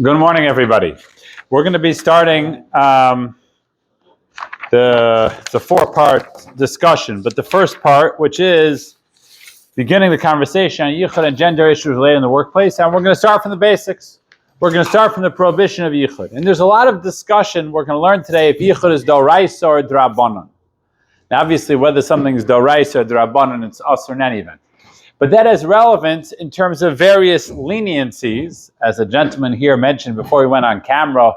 Good morning, everybody. We're going to be starting the four-part discussion, but the first part, which is beginning the conversation on yichud and gender issues related in the workplace, and we're going to start from the basics. We're going to start from the prohibition of yichud, and there's a lot of discussion we're going to learn today if yichud is doraisa or drabanan. Now, obviously, whether something is doraisa or drabanan, it's usur in any event. But that has relevance in terms of various leniencies. As a gentleman here mentioned before he went on camera,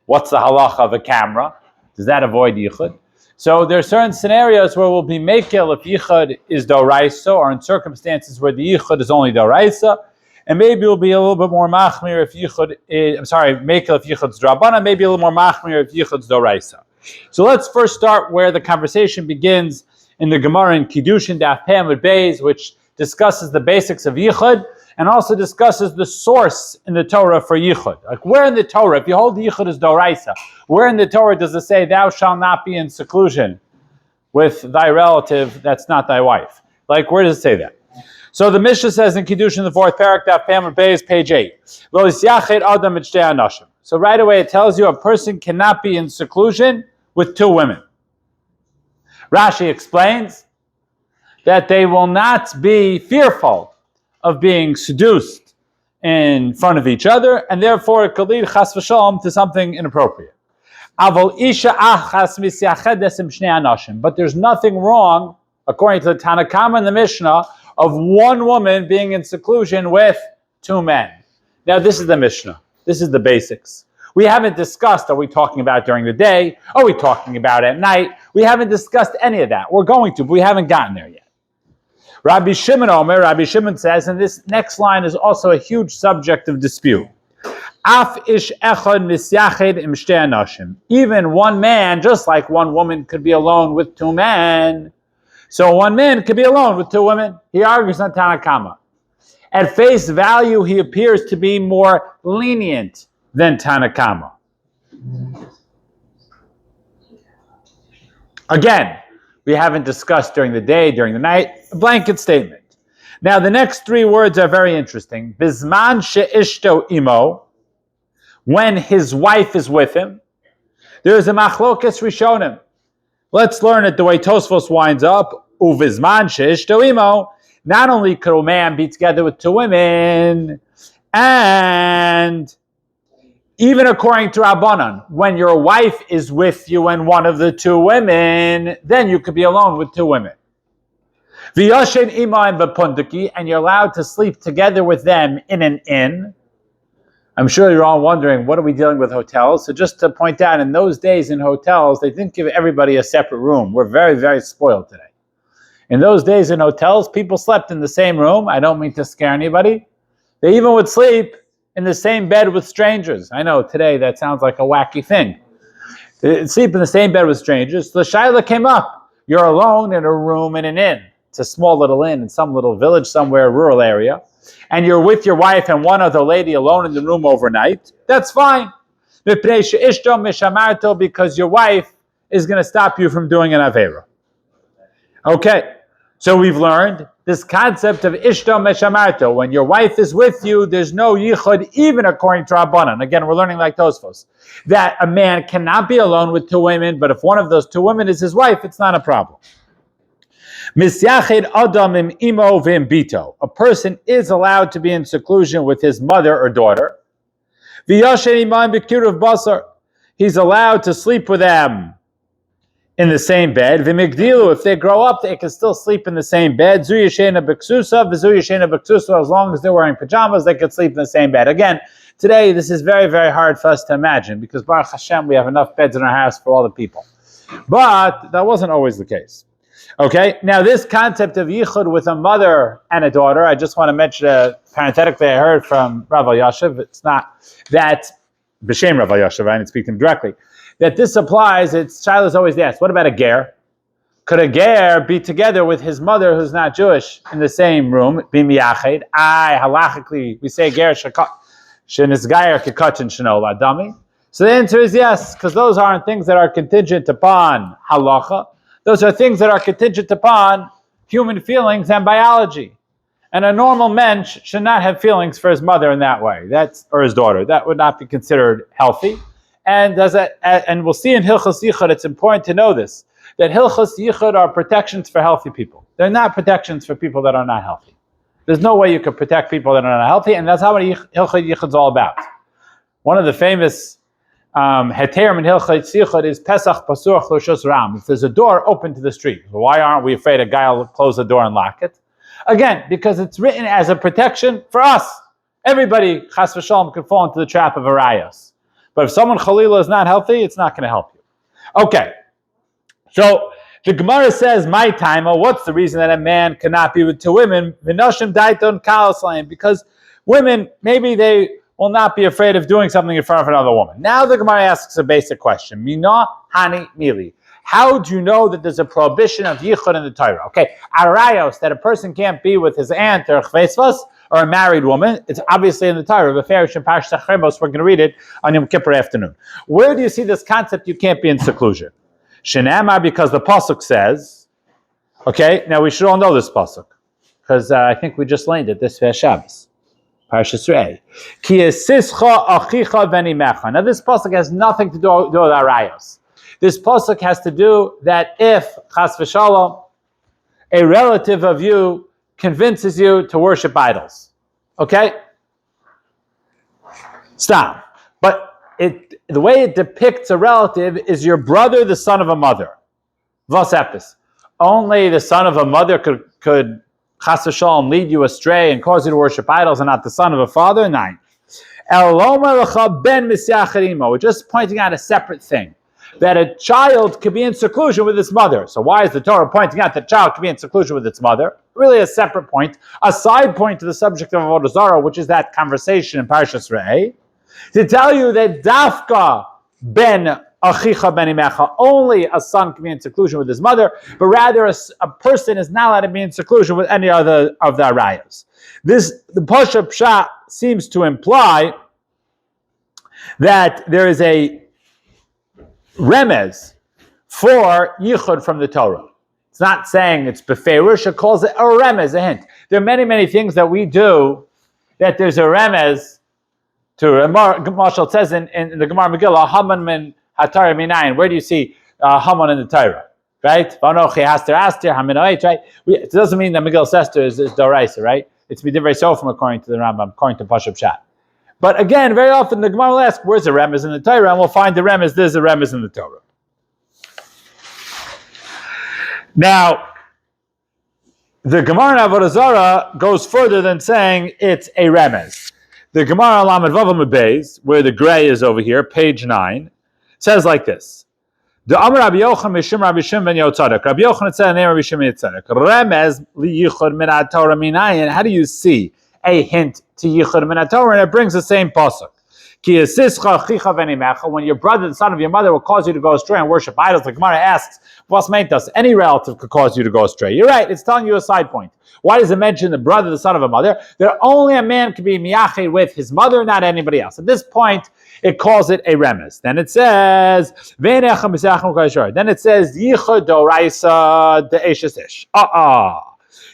what's the halacha of a camera? Does that avoid yichud? So there are certain scenarios where we'll be mekel if yichud is doraisa, or in circumstances where the yichud is only doraisa, and maybe we'll be a little bit more machmir if yichud is, mekel if yichud is drabana, maybe a little more machmir if yichud is doraisa. So let's first start where the conversation begins in the Gemara in Kiddushin Daf Pam with Beis, which discusses the basics of yichud and also discusses the source in the Torah for yichud. Like, where in the Torah, if you hold the yichud as doraisa, where in the Torah does it say thou shalt not be in seclusion with thy relative that's not thy wife? Like, where does it say that? So the Mishnah says in Kiddushin, the fourth paragraph, Pam Beis, page 8. So right away it tells you a person cannot be in seclusion with two women. Rashi explains that they will not be fearful of being seduced in front of each other, and therefore it could lead chas v'shalom to something inappropriate. But there's nothing wrong, according to the Tanakama and the Mishnah, of one woman being in seclusion with two men. Now this is the Mishnah. This is the basics. We haven't discussed, are we talking about during the day? Are we talking about at night? We haven't discussed any of that. We're going to, but we haven't gotten there yet. Rabbi Shimon says, and this next line is also a huge subject of dispute. Even one man, just like one woman, could be alone with two men. So one man could be alone with two women. He argues on Tanakama. At face value, he appears to be more lenient than Tanakama. Again, we haven't discussed during the day, during the night, a blanket statement. Now, the next three words are very interesting. Bizman she'ishto imo, when his wife is with him. There is a machlokas rishonim. Let's learn it the way Tosfos winds up. Uvizman she'ishto imo, not only could a man be together with two women, and even according to Rabbanan, when your wife is with you and one of the two women, then you could be alone with two women. V'yoshen ima and v'punduki, and you're allowed to sleep together with them in an inn. I'm sure you're all wondering, what are we dealing with hotels? So just to point out, in those days in hotels, they didn't give everybody a separate room. We're very, very spoiled today. In those days in hotels, people slept in the same room. I don't mean to scare anybody. They even would sleep in the same bed with strangers. I know today that sounds like a wacky thing. They sleep in the same bed with strangers. So the shaila came up. You're alone in a room in an inn. It's a small little inn in some little village somewhere, rural area. And you're with your wife and one other lady alone in the room overnight. That's fine. Because your wife is going to stop you from doing an avera. Okay. So we've learned this concept of ishto meshamarto. When your wife is with you, there's no yichud, even according to Rabbanan. Again, we're learning like Tosfos, that a man cannot be alone with two women, but if one of those two women is his wife, it's not a problem. Misyachid adam im imo v'imbito. A person is allowed to be in seclusion with his mother or daughter. V'yashen iman b'kiruv basar. He's allowed to sleep with them in the same bed. V'migdilu, if they grow up, they can still sleep in the same bed. Zu yeshena b'ksusa, v'zu yeshena b'ksusa, as long as they're wearing pajamas, they can sleep in the same bed. Again, today, this is very, very hard for us to imagine, because Baruch Hashem, we have enough beds in our house for all the people. But that wasn't always the case. Okay, now this concept of yichud with a mother and a daughter, I just want to mention, parenthetically, I heard from Rav Yashiv, it's not that, b'shem Rav Yashiv, I didn't speak to him directly, that this applies. It's child is always asked, what about a ger? Could a ger be together with his mother who's not Jewish in the same room? Be miyached. Halachically, we say ger shenisgayer kikachin shenola dami. So the answer is yes, because those aren't things that are contingent upon halacha. Those are things that are contingent upon human feelings and biology. And a normal man should not have feelings for his mother in that way. Or his daughter. That would not be considered healthy. And we'll see in Hilchos Yichud, it's important to know this, that Hilchos Yichud are protections for healthy people. They're not protections for people that are not healthy. There's no way you could protect people that are not healthy, and that's how Hilchos Yichud is all about. One of the famous heterim in Hilchos Yichud is Pesach Pasuach L'Shus Ram. If there's a door open to the street, why aren't we afraid a guy will close the door and lock it? Again, because it's written as a protection for us. Everybody, chas v'shalom, can fall into the trap of arayos. But if someone chalila is not healthy, it's not going to help you. Okay, so the Gemara says, my time, what's the reason that a man cannot be with two women? V'noshim daiton kalaslayim, because women, maybe they will not be afraid of doing something in front of another woman. Now the Gemara asks a basic question. Mina hani mili. How do you know that there's a prohibition of yichud in the Torah? Okay, arayos, that a person can't be with his aunt or chveisvas, or a married woman, it's obviously in the Torah. We're going to read it on Yom Kippur afternoon. Where do you see this concept you can't be in seclusion? Shenamar, because the pasuk says, okay, now we should all know this pasuk, because I think we just learned it this Shabbos. Parshas Re'eh. Ki esischa achicha v'nimecha. Now this pasuk has nothing to do with arayos. This pasuk has to do that if, chas v'shalom, a relative of you convinces you to worship idols. Okay? Stop. But the way it depicts a relative is your brother, the son of a mother. Vos epis. Only the son of a mother could chas v'shalom lead you astray and cause you to worship idols, and not the son of a father? Nine. We're just pointing out a separate thing. That a child could be in seclusion with its mother. So why is the Torah pointing out that a child could be in seclusion with its mother? Really a separate point, a side point to the subject of Avodah Zarah, which is that conversation in Parshas Re'eh, to tell you that Dafka ben Achicha ben Imecha, only a son can be in seclusion with his mother, but rather a person is not allowed to be in seclusion with any other of the arayos. The Pasha Pshat seems to imply that there is a remez for yichud from the Torah. It's not saying it's beferish, it calls it a remez, a hint. There are many, many things that we do that there's a remez to. Marshall says in the Gemara Megillah, Haman min haTorah minayin. Where do you see Haman in the Torah? Right? Vanochi haster aster haminait. Right? It doesn't mean that Megillah Esther is doraisa, right? It's midivrei sofrim according to the Rambam, according to Pashup Pshat. But again, very often the Gemara will ask, where's the remez in the Torah? And we'll find the remez, there's a remez in the Torah. Now, the Gemara in Avodah Zarah goes further than saying it's a remez. The Gemara Lamed Vav Amud Beis, where the gray is over here, page 9, says like this. The Amar Rabbi Yochanan Mishum Rabbi Shimon ben Yotzadok. Rabbi Yochanan said in the name of Rabbi Shimon ben Yotzadok. Remez li yichud min haTorah minayin. How do you see a hint to yichud min haTorah? And it brings the same pasuk. Ki esischa achicha v'nimecha. When your brother, the son of your mother, will cause you to go astray and worship idols, the Gemara asks, what's meant us? Any relative could cause you to go astray. You're right. It's telling you a side point. Why does it mention the brother, the son of a mother? That only a man can be miyached with his mother, not anybody else. At this point, it calls it a remez. Then it says, then it says, yichud doraisa de'eshes ish.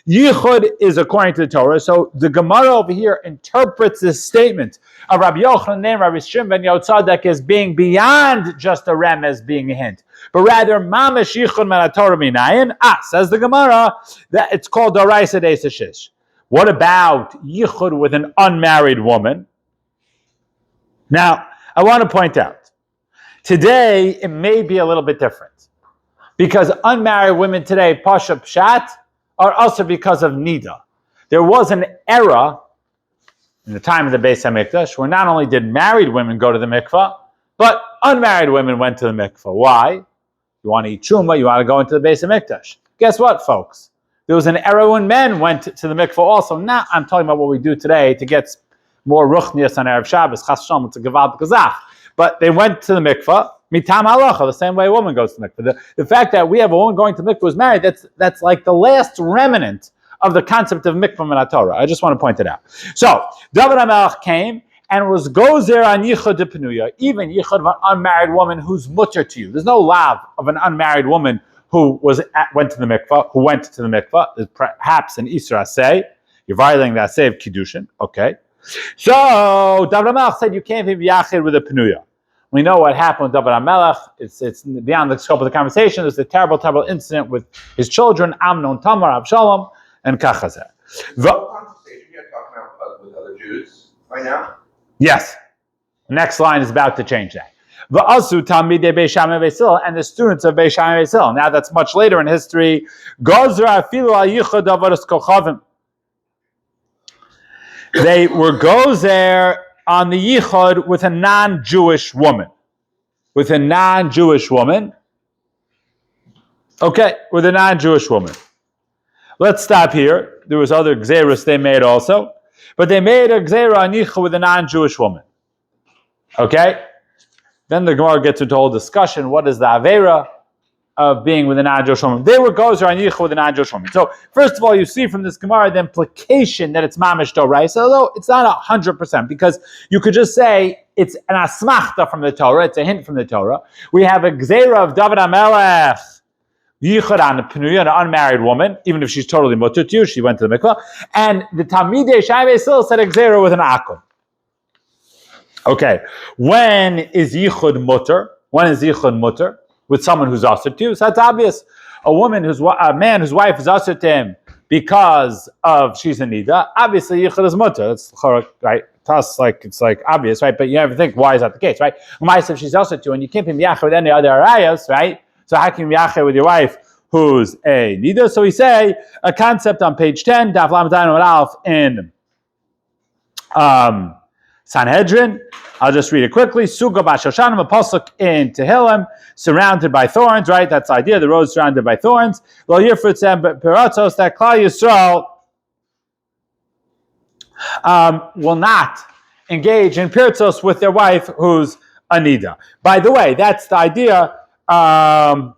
Yichud is according to the Torah. So the Gemara over here interprets this statement of Rabbi Yochanan and Rabbi Shimon ben Yotzadok as being beyond just a remez, being a hint, but rather mamash yichud min haTorah minayin. Says the Gemara that it's called doraisa de'eshes ish. What about yichud with an unmarried woman? Now, I want to point out, today it may be a little bit different. Because unmarried women today, Pasha Pshat, are also because of Nida. There was an era, in the time of the Beis HaMikdash, where not only did married women go to the mikvah, but unmarried women went to the mikvah. Why? You want to eat truma, you want to go into the Beis HaMikdash. Guess what, folks? There was an era when men went to the mikvah also. Now, I'm talking about what we do today to get more ruchnias on Erev Shabbos, chas shalom, it's a gevald gazach. But they went to the mikvah, mitam halacha, the same way a woman goes to the mikvah. The fact that we have a woman going to the mikvah who's married, that's like the last remnant of the concept of mikvah min haTorah. I just want to point it out. So, David HaMelech came and was gozer on yichud de penuya, even yichud of an unmarried woman who's mutter to you. There's no lav of an unmarried woman who went to the mikvah, perhaps an Isra say. You're violating that say of Kiddushin. Okay. So David HaMelech said you can't be Yachid with a Penuya. We know what happened with David HaMelech. It's beyond the scope of the conversation. There's a terrible, terrible incident with his children, Amnon, Tamar, Abshalom, and Kachazeh. Conversation you're talking about with other Jews right now? Yes. Next line is about to change that. And the students of Beis Shammai Beis Hillel. Now that's much later in history. They were gozer on the yichud with a non-Jewish woman. Okay, with a non-Jewish woman. Let's stop here. There was other gzeros they made also, but they made a gzera on yichud with a non-Jewish woman. Okay? Then the Gemara gets into a whole discussion. What is the avera of being with a non-Jewish woman? They were gozer on yichud with a non-Jewish woman. So first of all, you see from this Gemara the implication that it's mamish doraisa, although it's not 100%, because you could just say it's an asmachta from the Torah. It's a hint from the Torah. We have a gzera of David HaMelech yichud on a penuya, an unmarried woman, even if she's totally mutter to you, she went to the mikvah, and the Talmidei Shammai still said a gzera with an akum. Okay, when is yichud mutter? With someone who's asur to you? So that's obvious. A man whose wife is asur to him because of she's a nida. Obviously, yichud is mutter. That's right. To us, it's obvious, right? But you never think, why is that the case, right? If she's asur to you and you can't be miyacheh with any other arayos, right? So how can you miyacheh with your wife who's a nida? So we say a concept on page 10, Daf Lamed Zayin Amud Aleph in Sanhedrin. I'll just read it quickly. Suga b'Shoshanim, a pasuk in Tehillim, surrounded by thorns. Right, that's the idea. The road surrounded by thorns. Lo yirfutzem peratzos, that Klal Yisrael will not engage in piratzos with their wife who's a nida. By the way, that's the idea. Why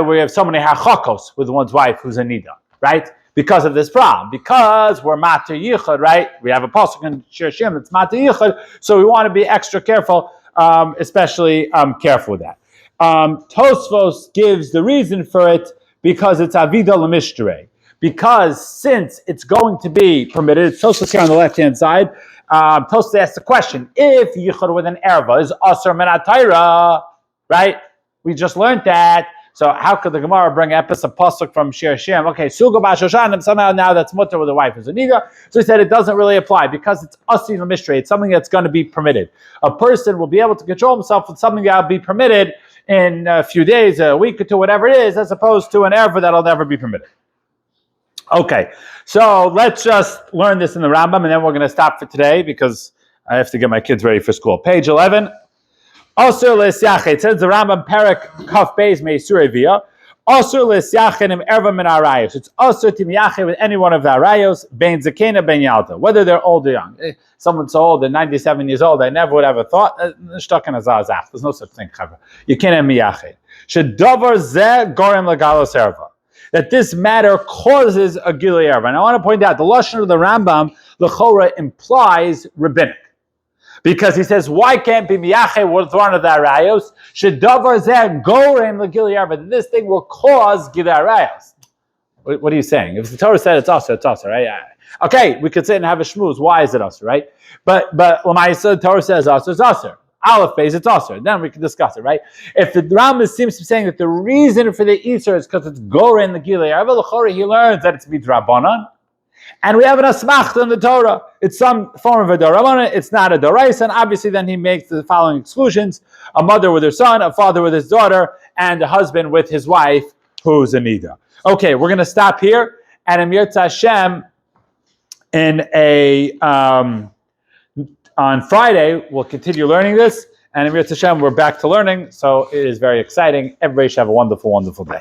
we have so many hachakos with one's wife who's a nida, right? Because of this problem, because we're mater yichud, right? We have a pasuk in Shir Shim that's mater yichud, so we want to be extra careful, especially careful with that. Tosfos gives the reason for it because it's avida l'mishterei. Because since it's going to be permitted, it's Tosfos here on the left-hand side. Tosfos asks the question: if yichud with an erva is asur min ha'Torah, right? We just learned that. So how could the Gemara bring a pasuk from Shir Shem? Okay, Suga b'Shoshanim, somehow now that's mutter with a wife who's a nida. So he said it doesn't really apply because it's asur l'mishterei. It's something that's going to be permitted. A person will be able to control himself with something that will be permitted in a few days, a week or two, whatever it is, as opposed to an erva that'll never be permitted. Okay, so let's just learn this in the Rambam, and then we're going to stop for today because I have to get my kids ready for school. Page 11. Asur l'syachet. It says the Rambam Perek Kaf Beis Meisur Evia. Asur l'syachenim erva min arayos. It's asur to miyachet with any one of the arayos, bein zakena bein yalta, whether they're old or young. Someone so old, they're 97 years old, I never would have ever thought. There's no such thing, chavra. You can't have miyachet. Shedavar zeh gorem legalos erva. That this matter causes a gilui erva. And I want to point out the lashon of the Rambam l'chora implies rabbinic. Because he says, why can't be miyachet with one of the arayos? Shedavar zeh gorem legilui erva. This thing will cause gilui arayos. What are you saying? If the Torah said it's asur, right? Okay, we could sit and have a shmooze. Why is it asur, right? But l'maisa, the Torah says asur, it's asur. Aleph base, it's asur. Then we can discuss it, right? If the Rambam seems to be saying that the reason for the Isur is because it's gorem legilui erva, l'chora he learns that it's midrabanan. And we have an asmachta in the Torah. It's some form of a dorabanan. It's not a doraisa. And obviously then he makes the following exclusions: a mother with her son, a father with his daughter, and a husband with his wife who's a nida. Okay, we're going to stop here. And Amir Hashem, on Friday, we'll continue learning this. And Amir Hashem, we're back to learning. So it is very exciting. Everybody should have a wonderful, wonderful day.